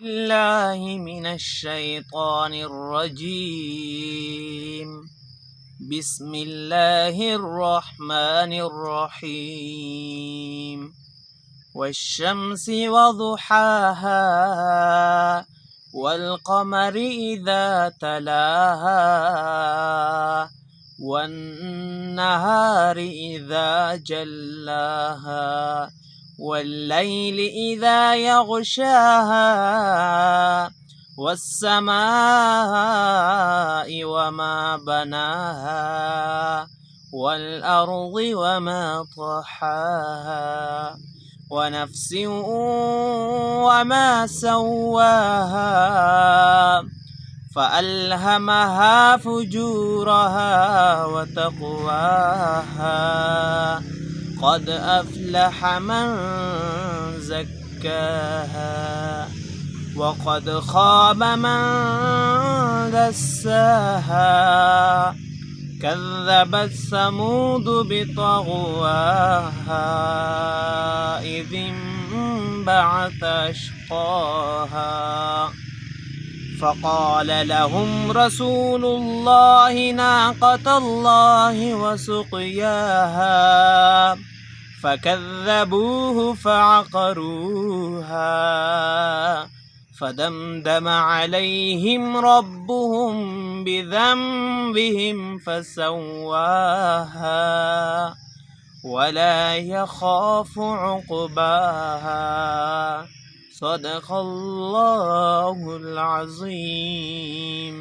بالله من الشيطان الرجيم. بسم الله الرحمن الرحيم. والشمس وضحاها والقمر إذا تلاها والنهار إذا جلاها والليل إذا يغشاها والسماء وما بناها والأرض وما طحاها ونفس وما سواها فألهمها فجورها وتقواها قد أفلح من زكاها وقد خاب من دساها كذبت ثمود بطغواها إذ انبعث أشقاها فقال لهم رسول الله ناقة الله وسقياها فكذبوه فعقروها فدمدم عليهم ربهم بذنبهم فسواها ولا يخاف عقباها. صدق الله العظيم.